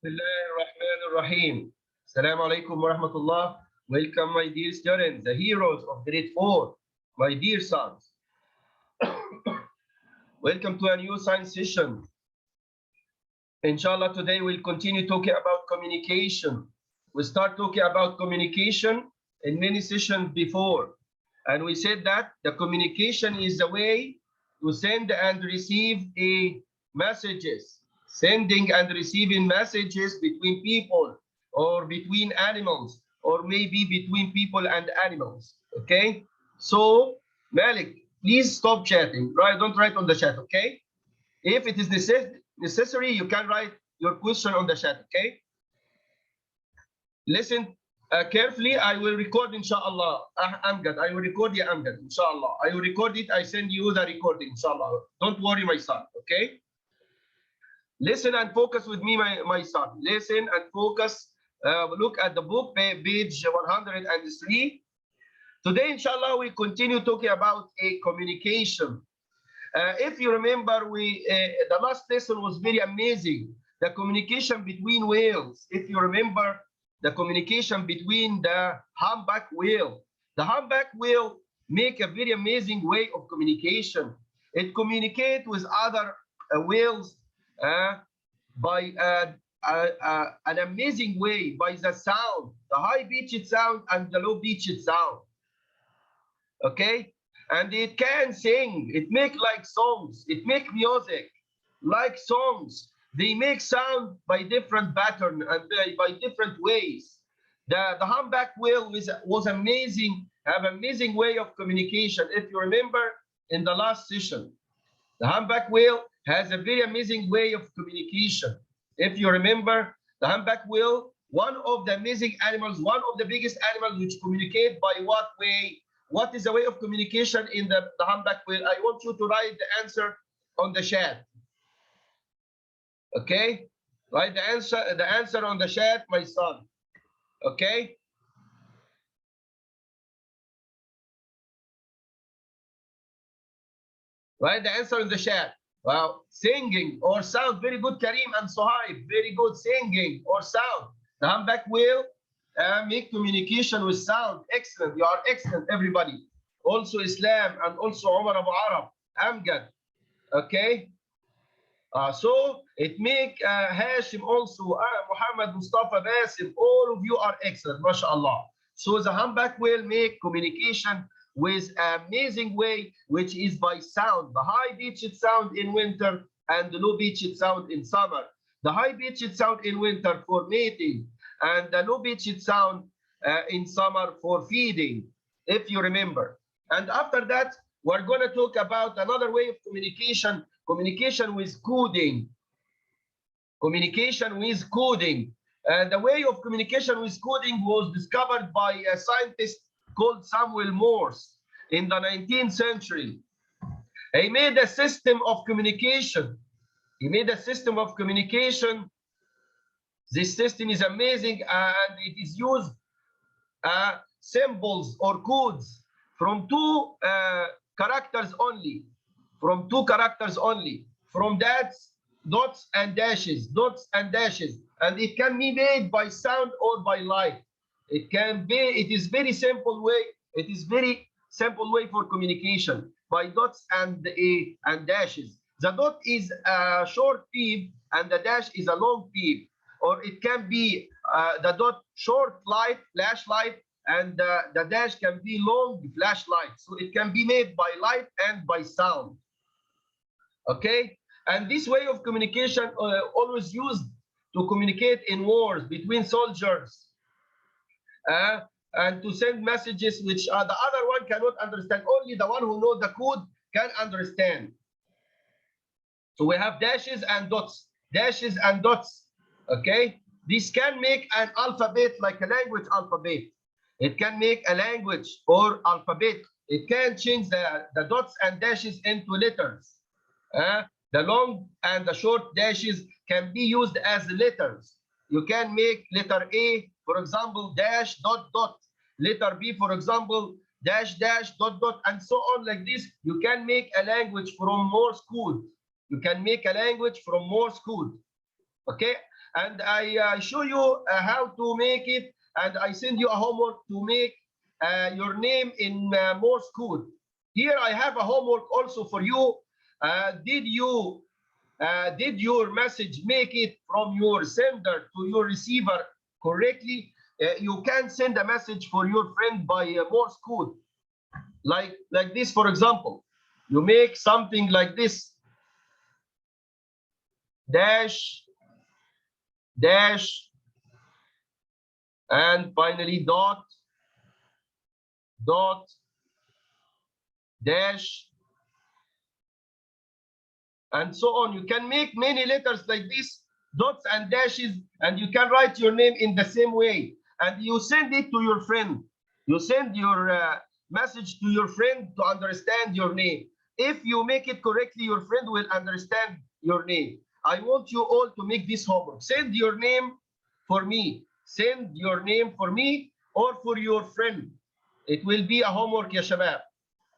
Bismillahirrahmanirrahim. Assalamu alaikum wa rahmatullah. Welcome, my dear students, the heroes of grade 4, my dear sons. Welcome to a new science session. Inshallah, today we'll continue talking about communication. We start talking about communication in many sessions before. And we said that the communication is the way to send and receive messages. Sending and receiving messages between people or between animals or maybe between people and animals. Okay, so Malik, please stop chatting, right? Don't write on the chat. Okay, if it is necessary, you can write your question on the chat. Okay, listen carefully. I will record, inshallah. Amgad, I will record you, Amgad, inshallah. I will record it. I send you the recording, inshallah. Don't worry, my son. Okay, listen and focus with me, my son. Listen and focus. Look at the book, page 103. Today, inshallah, we continue talking about a communication. If you remember, the last lesson was very amazing. The communication between whales. If you remember, the communication between the humpback whale. The humpback whale make a very amazing way of communication. It communicates with other whales by an amazing way, by the sound, the high-pitched sound and the low-pitched sound. Okay, and it can sing. It make like songs. It make music like songs. They make sound by different pattern and by different ways. The humpback whale was amazing. Have amazing way of communication. If you remember in the last session, the humpback whale has a very amazing way of communication. If you remember, the humpback whale, one of the amazing animals, one of the biggest animals which communicate by what way? What is the way of communication in the humpback whale? I want you to write the answer on the chat. Okay, write the answer on the chat, my son. Okay. Write the answer in the chat. Wow, singing or sound. Very good, Karim and Sohaib. Very good, singing or sound. The humpback whale make communication with sound. Excellent. You are excellent, everybody. Also Islam and also Omar Abu Arab, Amgad. Okay. So it make Hashim also, Muhammad, Mustafa, Basim. All of you are excellent, mashallah. So the humpback whale make communication with an amazing way, which is by sound. The high-pitched sound in winter and the low-pitched sound in summer. The high-pitched sound in winter for mating and the low-pitched sound in summer for feeding, if you remember. And after that, we're going to talk about another way of communication, communication with coding. Communication with coding. The way of communication with coding was discovered by a scientist called Samuel Morse in the 19th century. He made a system of communication. He made a system of communication. This system is amazing and it is used symbols or codes from two characters only. From two characters only. From dots and dashes, and it can be made by sound or by light. It is very simple way. It is very simple way for communication by dots and dashes. The dot is a short beep and the dash is a long beep, or it can be the dot short light, flashlight, and the dash can be long flashlight. So it can be made by light and by sound. Okay, and this way of communication always used to communicate in wars between soldiers. And to send messages which the other one cannot understand. Only the one who knows the code can understand. So we have dashes and dots, dashes and dots. Okay, this can make an alphabet, like a language alphabet. It can make a language or alphabet. It can change the dots and dashes into letters. The long and the short dashes can be used as letters. You can make letter A, for example, dash, dot, dot. Letter B, for example, dash, dash, dot, dot, and so on like this. You can make a language from Morse code. You can make a language from Morse code. Okay? and I show you how to make it, and I send you a homework to make your name in Morse code. Here I have a homework also for you. Did your message make it from your sender to your receiver correctly? You can send a message for your friend by Morse code, like this. For example, you make something like this: dash, dash, and finally dot, dot, dash, and so on. You can make many letters like this, dots and dashes, and you can write your name in the same way. And you send it to your friend. You send your message to your friend to understand your name. If you make it correctly, your friend will understand your name. I want you all to make this homework. Send your name for me. Send your name for me or for your friend. It will be a homework, ya shabab.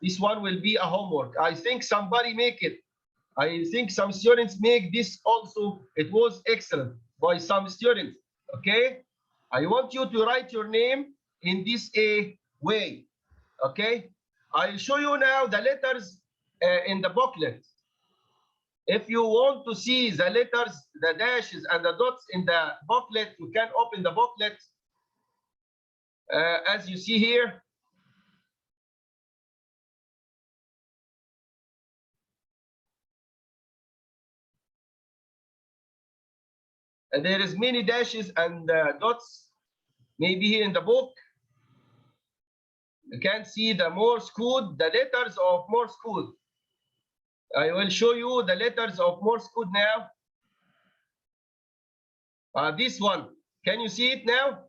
This one will be a homework. I think somebody make it. I think some students make this also. It was excellent by some students. Okay, I want you to write your name in this way. Okay, I'll show you now the letters in the booklet. If you want to see the letters, the dashes and the dots in the booklet, you can open the booklet as you see here. And there is many dashes and dots, maybe here in the book. You can see the Morse code, the letters of Morse code. I will show you the letters of Morse code now. This one, can you see it now?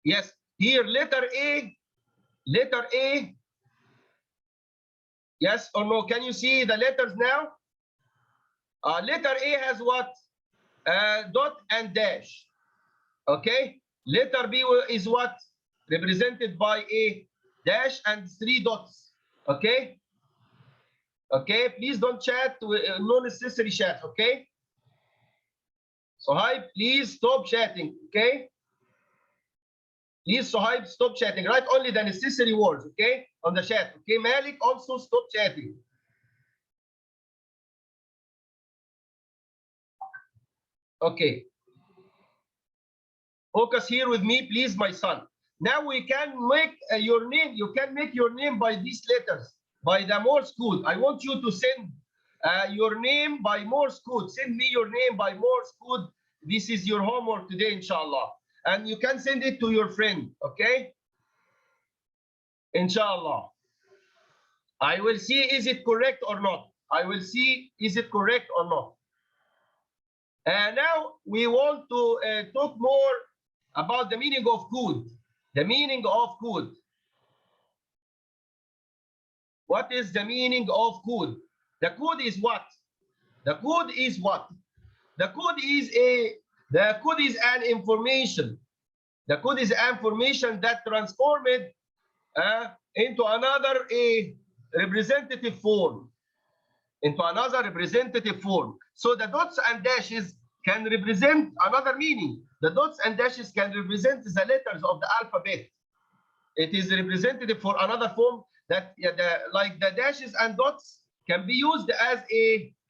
Yes, here letter A, letter A. Yes or no? Can you see the letters now? Letter A has what? Dot and dash. Okay. Letter B is what? Represented by a dash and 3 dots. Okay. Okay. Please don't chat. No necessary chat. Okay. Sohaib, please stop chatting. Okay. Please, Sohaib, stop chatting. Write only the necessary words. Okay. On the chat. Okay. Malik, also stop chatting. Okay. Focus here with me, please, my son. Now we can make your name. You can make your name by these letters, by the Morse code. I want you to send your name by Morse code. Send me your name by Morse code. This is your homework today, inshallah. And you can send it to your friend, okay? Inshallah. I will see, is it correct or not? I will see, is it correct or not? And now we want to talk more about the meaning of code. The meaning of code. What is the meaning of code? The code is what? The code is what? The code is an information. The code is an information that transformed into another representative form. Into another representative form. So the dots and dashes can represent another meaning. The dots and dashes can represent the letters of the alphabet. It is representative for another form that like the dashes and dots can be used as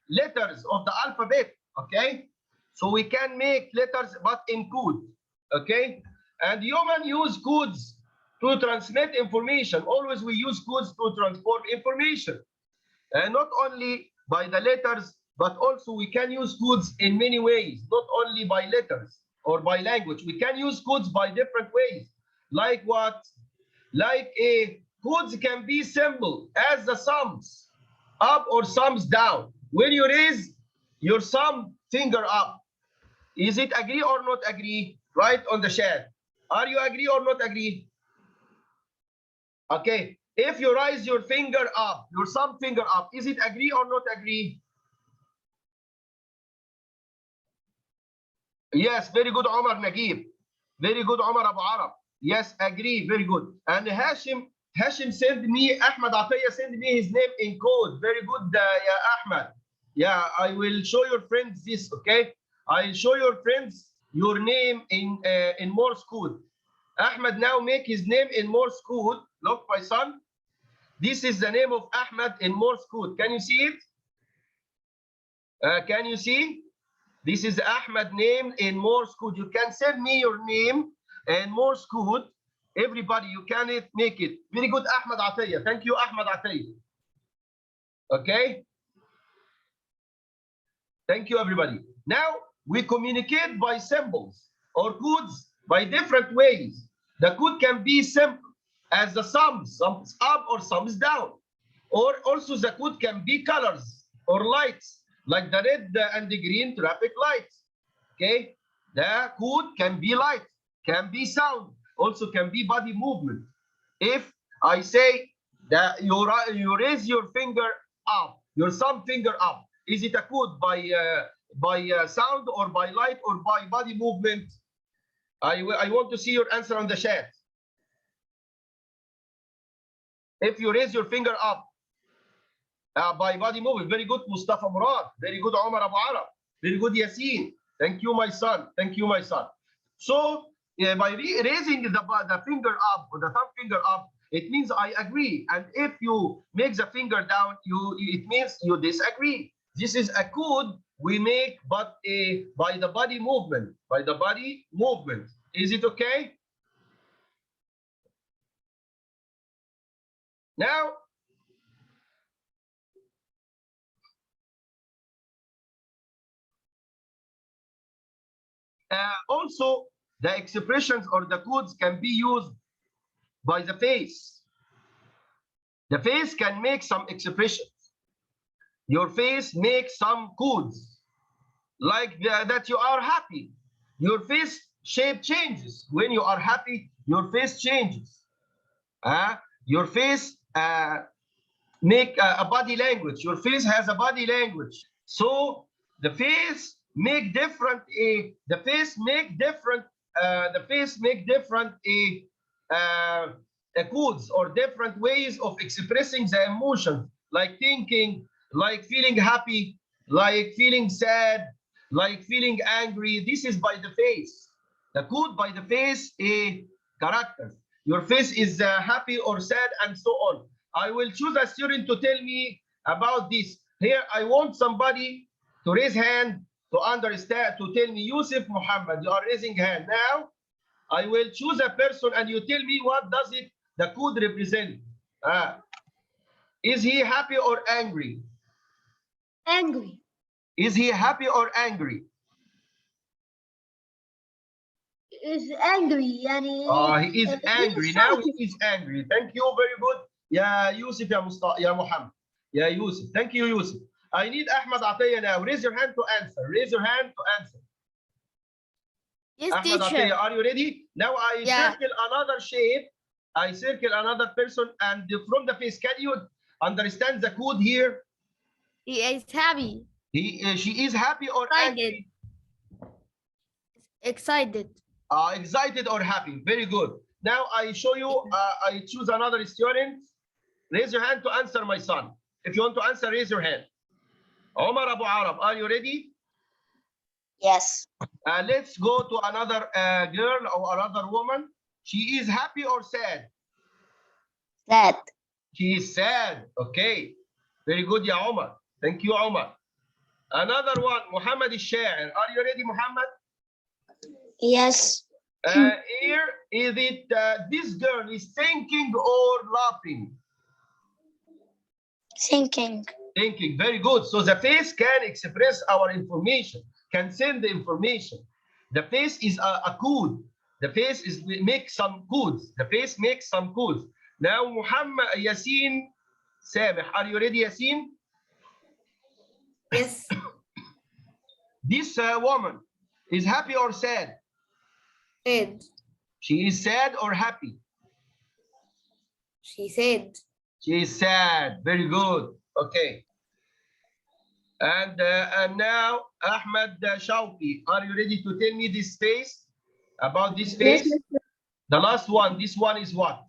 letters of the alphabet. Okay, so we can make letters but in code. Okay, and human use codes to transmit information. Always we use codes to transform information, and not only by the letters, but also we can use codes in many ways, not only by letters or by language. We can use codes by different ways. Like what? Like codes can be simple as the sums up or sums down. When you raise your thumb finger up, is it agree or not agree? Write on the chat. Are you agree or not agree? Okay. If you raise your finger up, your thumb finger up, is it agree or not agree? Yes, very good, Omar Nagib. Very good, Omar Abu Arab. Yes, agree, very good. And Hashim sent me, Ahmed Atiyah sent me his name in code. Very good, yeah, Ahmed. Yeah, I will show your friends this, okay? I'll show your friends your name in Morse code. Ahmed now make his name in Morse code. Look, my son. This is the name of Ahmed in Morse code. Can you see it? Can you see? This is Ahmed name in Morse code. You can send me your name in Morse code. Everybody, you can make it. Very good, Ahmed Atiyah. Thank you, Ahmed Atiyah. Okay? Thank you, everybody. Now, we communicate by symbols or codes by different ways. The code can be simple as the sums up or sums down. Or also the code can be colors or lights, like the red and the green traffic lights. Okay? The code can be light, can be sound, also can be body movement. If I say that you raise your finger up, your thumb finger up, is it a code by sound or by light or by body movement? I want to see your answer on the chat. If you raise your finger up by body movement, very good, Mustafa Murad. Very good, Omar Abu Arab. Very good, Yasin. Thank you, my son. Thank you, my son. So by raising the finger up or the thumb finger up, it means I agree. And if you make the finger down, it means you disagree. This is a code we make, but by the body movement. By the body movement. Is it okay? Now, also, the expressions or the codes can be used by the face. The face can make some expressions. Your face makes some codes, like that you are happy. Your face shape changes. When you are happy, your face changes. Your face make a body language. Your face has a body language. So the face make different codes or different ways of expressing the emotion, like thinking, like feeling happy, like feeling sad, like feeling angry. This is by the face. The code by the face characters. Your face is happy or sad, and so on. I will choose a student to tell me about this. Here, I want somebody to raise hand to understand, to tell me. Yusuf Muhammad, you are raising hand. Now, I will choose a person and you tell me what does the code represent. Is he happy or angry? Angry. Is he happy or angry? Is angry. He is angry. Now he is angry. Thank you. Very good. Ya Yusuf, ya Mustafa, ya Muhammad. Ya Yusuf. Thank you, Yusuf. I need Ahmed Atiyah now. Raise your hand to answer. Raise your hand to answer. Yes, Ahmed teacher. Atiyah, are you ready? Now I circle another shape. I circle another person, and from the face, can you understand the code here? He is happy. She is happy or angry? Excited. Excited or happy. Very good. Now I show you, I choose another student. Raise your hand to answer, my son. If you want to answer, raise your hand. Omar Abu Arab, are you ready? Yes. Let's go to another girl or another woman. She is happy or sad? Sad. She is sad. Okay. Very good, ya Omar. Thank you, Omar. Another one, Muhammad al-Sha'ir. Are you ready, Muhammad? Yes. Here, is it this girl is thinking or laughing? Thinking. Thinking. Very good. So the face can express our information, can send the information. The face is a code. The face makes some codes. The face makes some codes. Now, Muhammad Yasin Sameh, are you ready, Yasin? Yes. This woman is happy or sad? Sad. She is sad or happy? She said. She is sad. Very good. Okay. And now, Ahmed Shawki, are you ready to tell me this face? About this face? Yes. The last one. This one is what?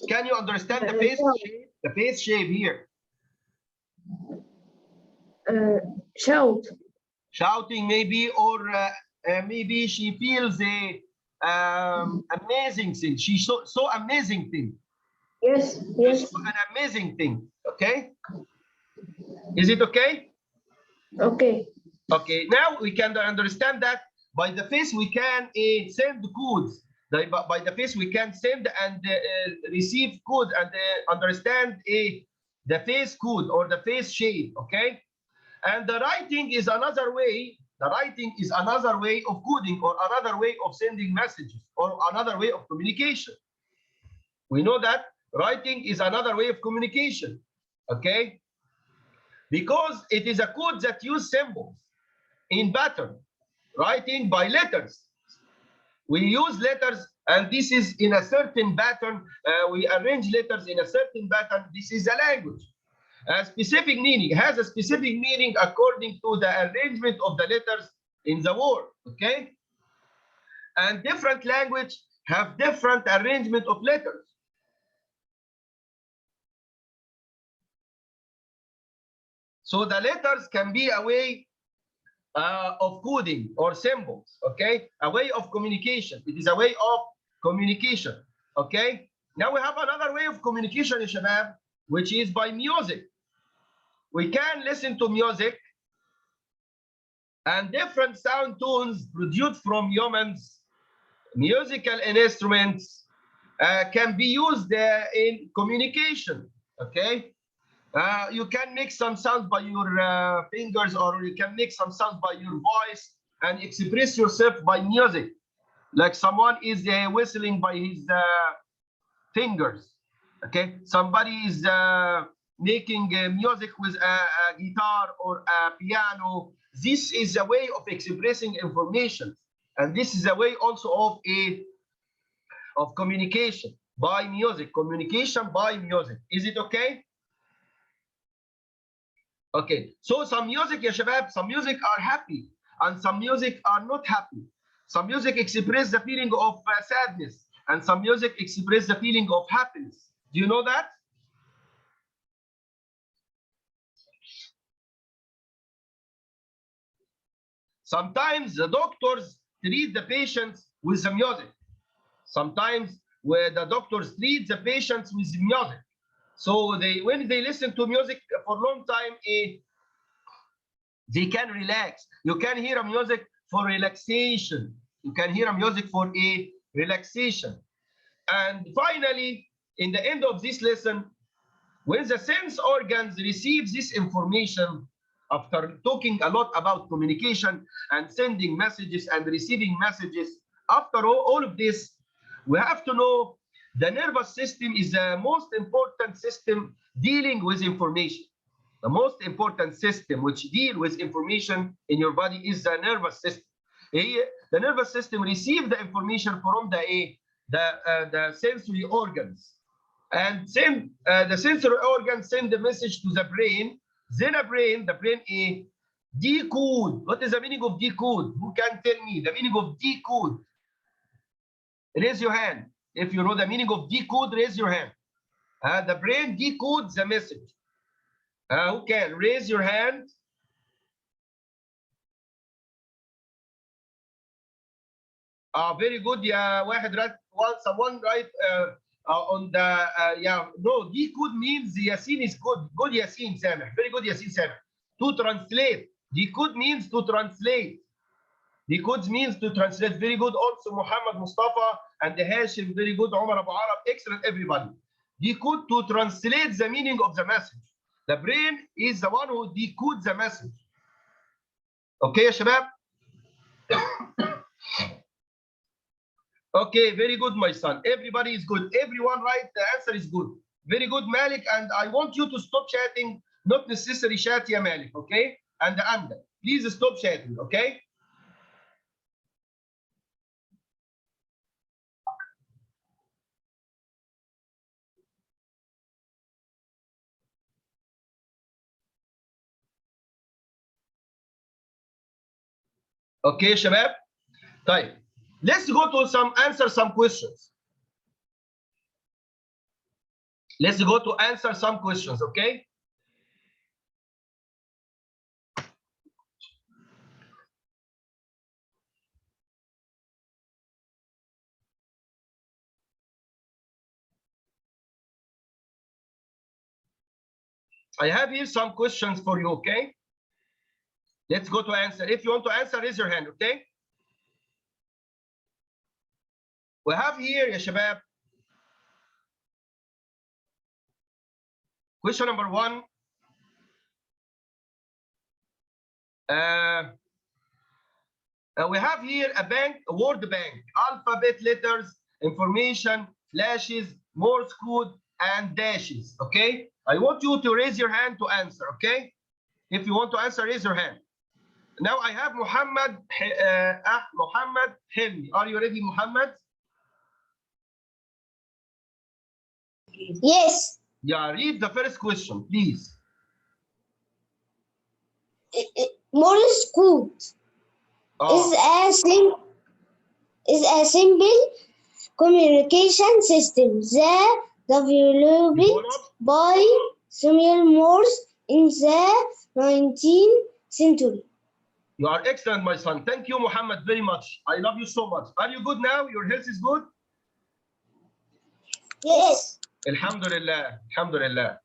Can you understand the face shape? The face shape here. Shout. Shouting maybe, or maybe she feels a amazing thing. She so amazing thing. Yes. Yes. An amazing thing. Okay. Is it okay? Okay. Okay. Now we can understand that by the face we can send codes. By the face we can send and receive code and understand the face code or the face shape. Okay. And the writing is another way. The writing is another way of coding or another way of sending messages or another way of communication. We know that writing is another way of communication, okay? Because it is a code that uses symbols in pattern, writing by letters. We use letters, and this is in a certain pattern. We arrange letters in a certain pattern. This is a language. A specific meaning, has a specific meaning according to the arrangement of the letters in the word, okay? And different language have different arrangement of letters. So the letters can be a way of coding or symbols, okay? A way of communication. It is a way of communication, okay? Now we have another way of communication, ya shabab, which is by music. We can listen to music and different sound tones produced from humans, musical instruments can be used in communication, okay? You can make some sounds by your fingers, or you can make some sounds by your voice and express yourself by music. Like someone is whistling by his fingers, okay? Somebody is making music with a guitar or a piano. This is a way of expressing information, and this is a way also of communication by music. Communication by music. Is it okay? Okay. So some music, ya shabab, some music are happy, and some music are not happy. Some music express the feeling of sadness, and some music express the feeling of happiness. Do you know that? Sometimes the doctors treat the patients with the music. Sometimes where the doctors treat the patients with music. So when they listen to music for a long time, they can relax. You can hear a music for relaxation. You can hear a music for a relaxation. And finally, in the end of this lesson, when the sense organs receive this information, after talking a lot about communication and sending messages and receiving messages, after all of this, we have to know the nervous system is the most important system dealing with information. The most important system which deal with information in your body is the nervous system. The nervous system receives the information from the sensory organs, and the sensory organs send the message to the brain. Then the brain decode. What is the meaning of decode? Who can tell me the meaning of decode? Raise your hand. If you know the meaning of decode, raise your hand. The brain decodes the message. Who can? Raise your hand. Very good. Yeah, someone write on the no, decode means Yasin is good. Good Yasin Sameh. Very good Yasin Sameh. To translate. Decode means to translate. Decode means to translate. Very good also Muhammad Mustafa and Hashim. Very good Omar Abu Arab. Excellent everybody. Decode, to translate the meaning of the message. The brain is the one who decodes the message. Okay, shabab? Okay, very good, my son. Everybody is good. Everyone right, the answer is good. Very good, Malik. And I want you to stop chatting. Not necessary chat, ya Malik, okay? And Amda, please stop chatting, okay? Okay, shabab? طيب. Let's go to answer some questions. Let's go to answer some questions, okay? I have here some questions for you, okay? Let's go to answer. If you want to answer, raise your hand, okay? We have here, ya shabab, question number 1. We have here a bank, a word bank, alphabet letters, information, flashes, Morse code, and dashes, okay? I want you to raise your hand to answer, okay? If you want to answer, raise your hand. Now I have Muhammad Hilmi. Are you ready, Muhammad? Yes. Yeah, read the first question, please. Morse code is a simple communication system that developed by Samuel Morse in the 19th century. You are excellent, my son. Thank you, Muhammad, very much. I love you so much. Are you good now? Your health is good? Yes. Alhamdulillah. Alhamdulillah.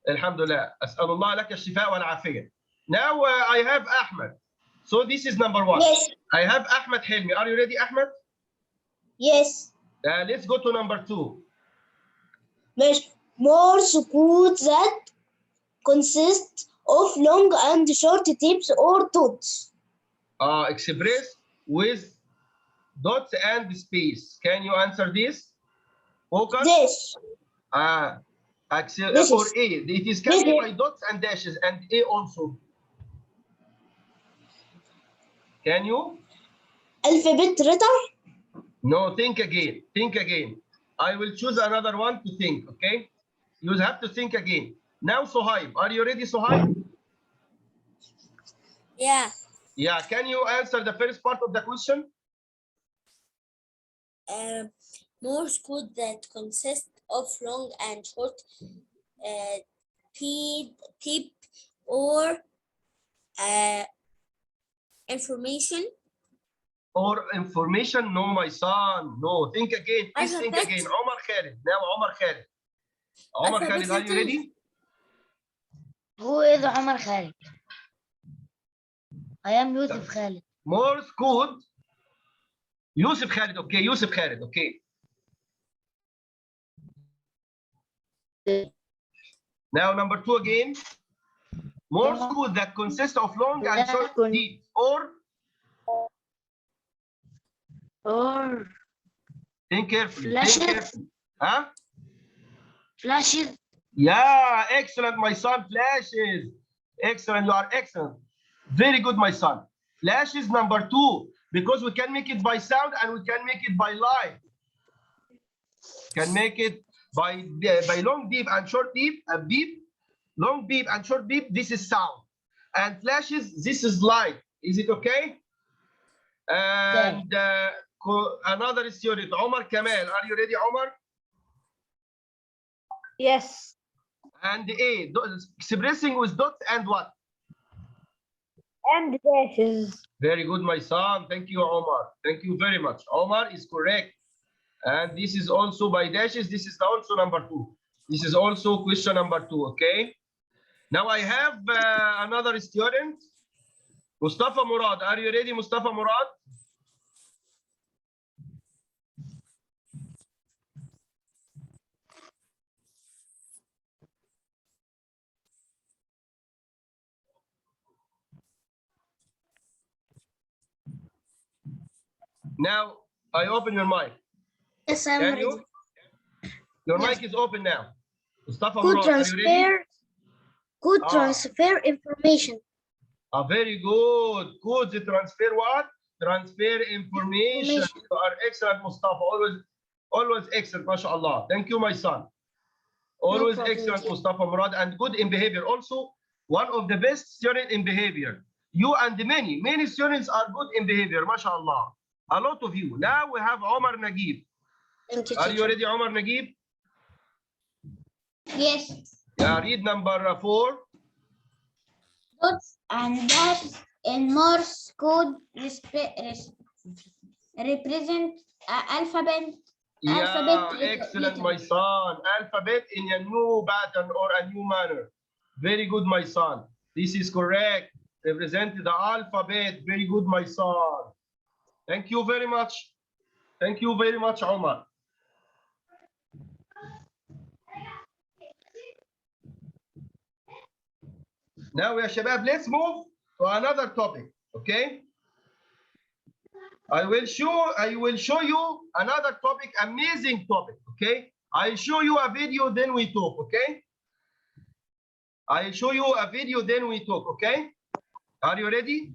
Alhamdulillah. أسأل الله لك الشفاء والعافية. Now I have Ahmed. So this is number 1. Yes. I have Ahmed Hilmi. Are you ready, Ahmed? Yes. Let's go to number 2. Morse code that consists of long and short tips or dots. Express with dots and space. Can you answer this? Focus. This. Or A. It is carried by dots and dashes, and A also. Can you? Alphabet letter? No, think again. Think again. I will choose another one to think, okay? You have to think again. Now, Suhaib. Are you ready, Suhaib? Yeah. Yeah. Can you answer the first part of the question? Morse code that consists of long and short tip or information. Or information? No, my son. No. Think again. Please think again. Omar Khalid. Now, Omar Khalid. Omar Khalid, are you ready? Who is Omar Khalid? I am Yusuf Khalid. Morse code. Yusuf Khalid, okay. Yusuf Khalid, okay. Now, number 2 again. Morse code that consists of long and short teeth or think carefully. Flashes. Think carefully. Huh? Flashes. Yeah, excellent, my son. Flashes. Excellent. You are excellent. Very good, my son. Flashes number 2, because we can make it by sound and we can make it by light. Can make it by long beep and short beep, a beep, long beep and short beep. This is sound, and flashes. This is light. Is it okay? And another student, Omar Kamal. Are you ready, Omar? Yes. And A, expressing with dots and what? And dashes. Very good, my son. Thank you, Omar. Thank you very much. Omar is correct. And this is also by dashes. This is also number 2. This is also question number 2, okay? Now I have another student, Mustafa Murad. Are you ready, Mustafa Murad? Now I open your mic. Yes, I'm Can ready. you? Your Yes. mic is open now. Mustafa Could Murad, are you ready? transfer information. Very good. Could transfer what? Transfer information. You are excellent, Mustafa. Always excellent, mashallah. Thank you, my son. Always excellent, Mustafa Murad, and good in behavior. Also, one of the best students in behavior. You and many students are good in behavior, mashallah. A lot of you. Now we have Omar Nagib. Thank you, Are you ready, Omar Nagib? Yes. Yeah, read number 4. Dots and dashes in Morse code represent alphabet. Yeah, excellent, my son. Alphabet in a new pattern or a new manner. Very good, my son. This is correct. Represent the alphabet. Very good, my son. Thank you very much. Thank you very much, Omar. Now, ya shabab, let's move to another topic, okay? I will show you another topic, amazing topic, okay? I'll show you a video, then we talk, okay? I'll show you a video, then we talk, okay? Are you ready?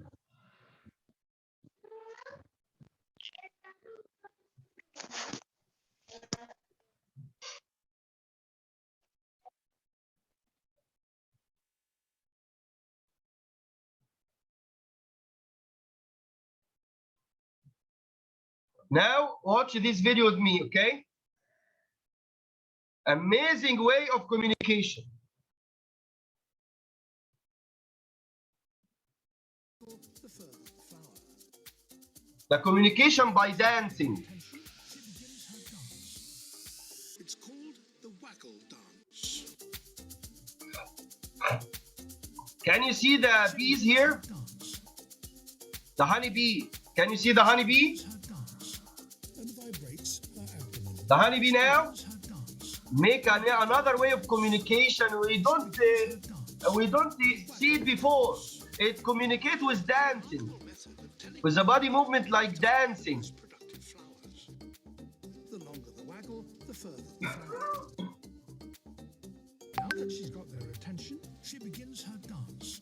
Now, watch this video with me, okay? Amazing way of communication. The communication by dancing. It's called the waggle dance. Can you see the bees here? The honeybee. Can you see the honeybee? The honeybee now make another way of communication. We don't see it before. It communicates with dancing, with the body movement like dancing. The longer the waggle, the further the flower. Now that she's got their attention, she begins her dance.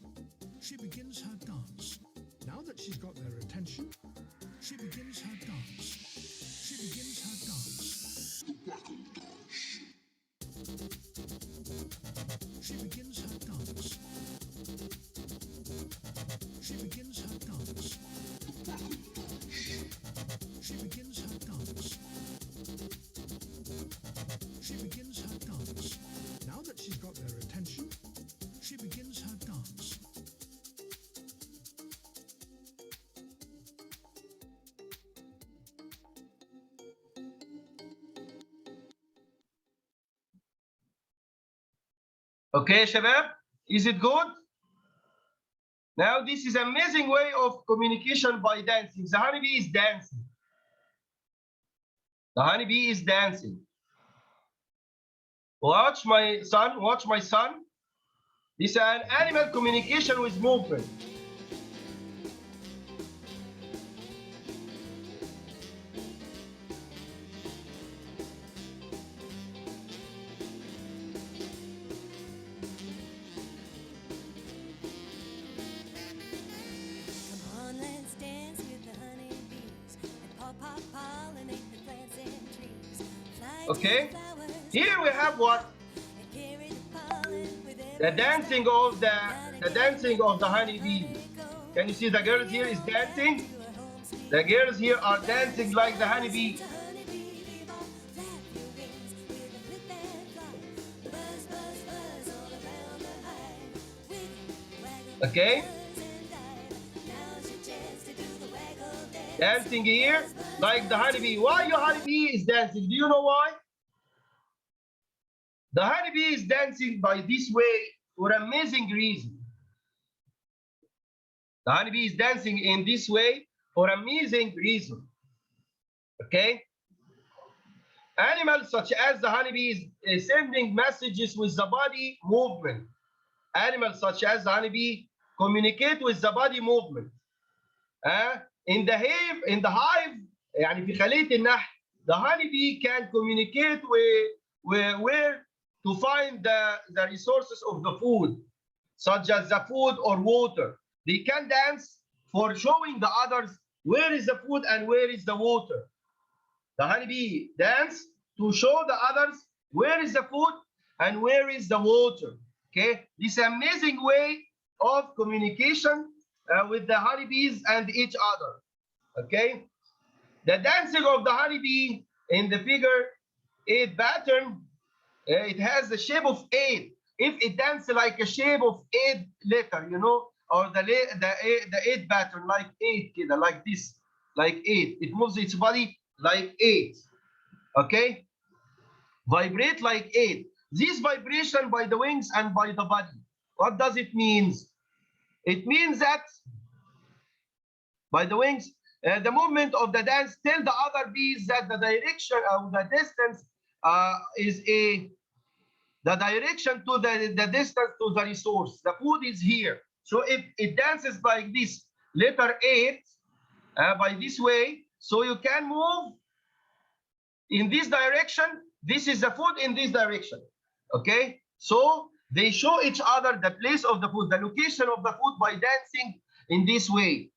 She begins her dance. Now that she's got their attention, she begins her dance. She begins her dance. The waggle dance. She begins her dance. She begins her dance. The waggle dance. She begins her dance. She begins her dance. Now that she's got their attention, she begins her dance. Okay, Shabab, is it good? Now, this is amazing way of communication by dancing. The honeybee is dancing. The honeybee is dancing. Watch my son, watch my son. This is an animal communication with movement. Okay, here we have what? The dancing of the honeybee. Can you see the girls here is dancing? The girls here are dancing like the honeybee. Okay? Dancing here like the honeybee. Why your honeybee is dancing? Do you know why? The honeybee is dancing by this way for an amazing reason. The honeybee is dancing in this way for an amazing reason. Okay? Animals such as the honeybee is sending messages with the body movement. Animals such as the honeybee communicate with the body movement. In the hive, يعني في خلية النحل, the honeybee can communicate where to find the resources of the food, such as the food or water. They can dance for showing the others where is the food and where is the water. The honeybee dance to show the others where is the food and where is the water. Okay, this amazing way of communication with the honeybees and each other. Okay, the dancing of the honeybee in the figure 8 pattern It has the shape of 8. If it dances like a shape of 8 letter, you know, or the 8 pattern, like 8, kida, like this, like 8. It moves its body like 8. Okay? Vibrate like 8. This vibration by the wings and by the body. What does it mean? It means that by the wings, the movement of the dance tell the other bees that the direction of the distance is the direction to the distance to the resource. The food is here. So if it dances like this, letter 8, by this way, so you can move in this direction. This is the food in this direction. Okay? So they show each other the place of the food, the location of the food by dancing in this way.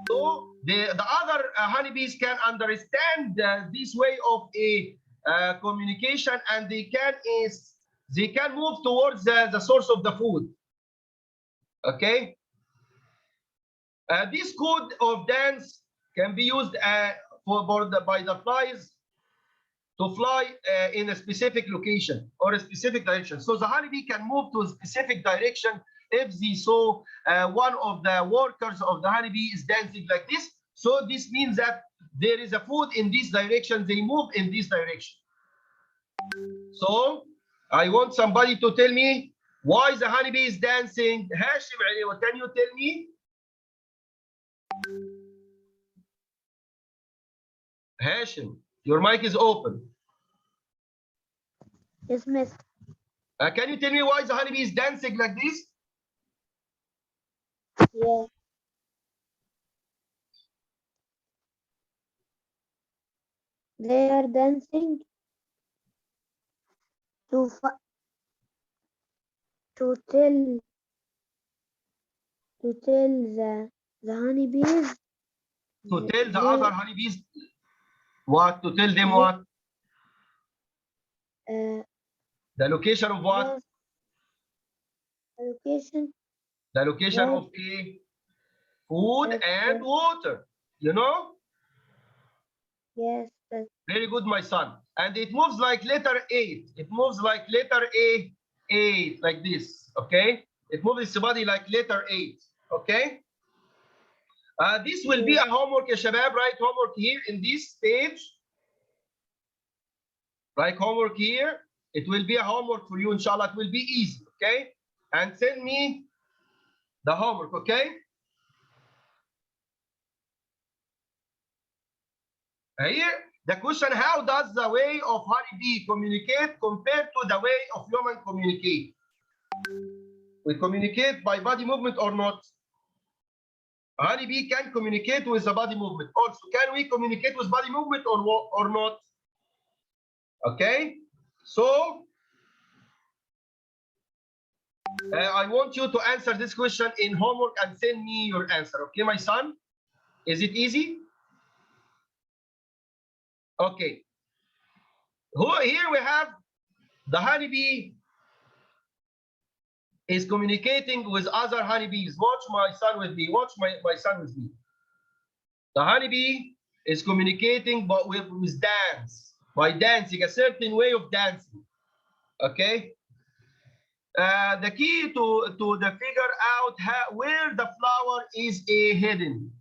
So the other honeybees can understand this way of a communication, and they can move towards the source of the food. Okay. This code of dance can be used by the flies to fly in a specific location or a specific direction. So the honeybee can move to a specific direction if they saw one of the workers of the honeybee is dancing like this. So this means that there is a food in this direction. They move in this direction. So I want somebody to tell me why the honeybee is dancing. Hashim, can you tell me? Hashim, your mic is open. Yes, miss. Can you tell me why the honeybee is dancing like this? Yeah. They are dancing to tell the honeybees To tell the other honeybees what? To tell them what? The location of what? Location. The location of a food and water. You know? Yes. Very good, my son. And it moves like letter 8. It moves like letter A, 8, like this. Okay? It moves its body like letter 8. Okay? This will be a homework, ya shabab. Write homework here in this page. Like homework here. It will be a homework for you, inshallah. It will be easy. Okay? And send me the homework. Okay? Here, the question, how does the way of honeybee communicate compared to the way of human communicate? We communicate by body movement or not? Honeybee can communicate with the body movement. Also, can we communicate with body movement or not? Okay, so I want you to answer this question in homework and send me your answer. Okay, my son? Is it easy? Okay. Here we have the honeybee is communicating with other honeybees. Watch my son with me. Watch my son with me. The honeybee is communicating but with dance, by dancing, a certain way of dancing. Okay. The key to the figure out where the flower is hidden.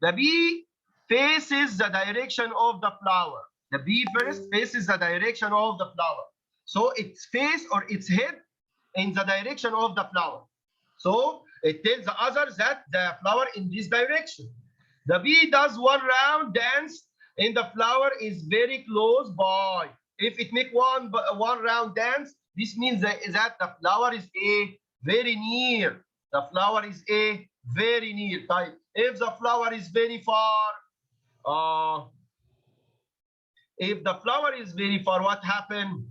The bee faces the direction of the flower. The bee first faces the direction of the flower. So its face or its head in the direction of the flower. So it tells the others that the flower in this direction. The bee does one round dance and the flower is very close by. If it make one round dance, this means that the flower is very near. The flower is very near. Type. If the flower is very far, if the flower is very far, what happened?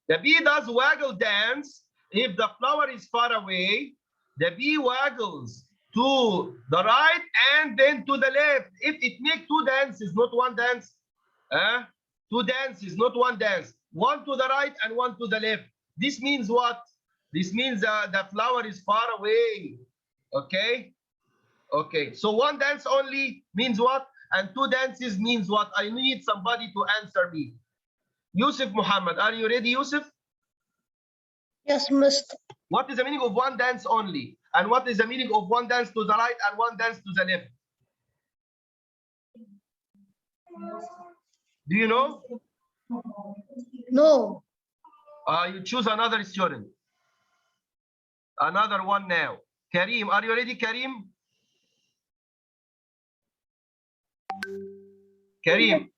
The bee does waggle dance. If the flower is far away, the bee waggles to the right and then to the left. If it makes two dances, not one dance, two dances, not one dance, one to the right and one to the left. This means what? This means the flower is far away. Okay? Okay. So one dance only means what? And two dances means what? I need somebody to answer me. Yusuf Muhammad, are you ready, Yusuf? Yes, Mr. What is the meaning of one dance only? And what is the meaning of one dance to the right and one dance to the left? Do you know? No. You choose another student. Another one now. Kareem, are you ready, Kareem? Kareem,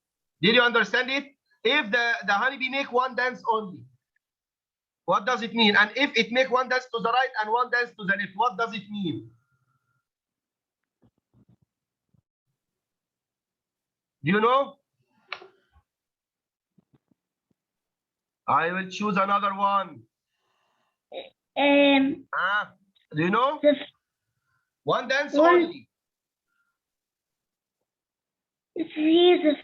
did you understand it? If the honeybee make one dance only, what does it mean? And if it make one dance to the right and one dance to the left, what does it mean? Do you know? I will choose another one. Do you know? One dance only. The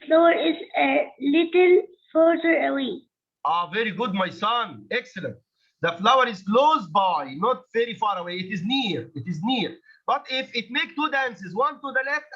floor is a little further away. Very good, my son. Excellent. The flower is close by, not very far away. It is near. It is near. But if it make two dances, one to the left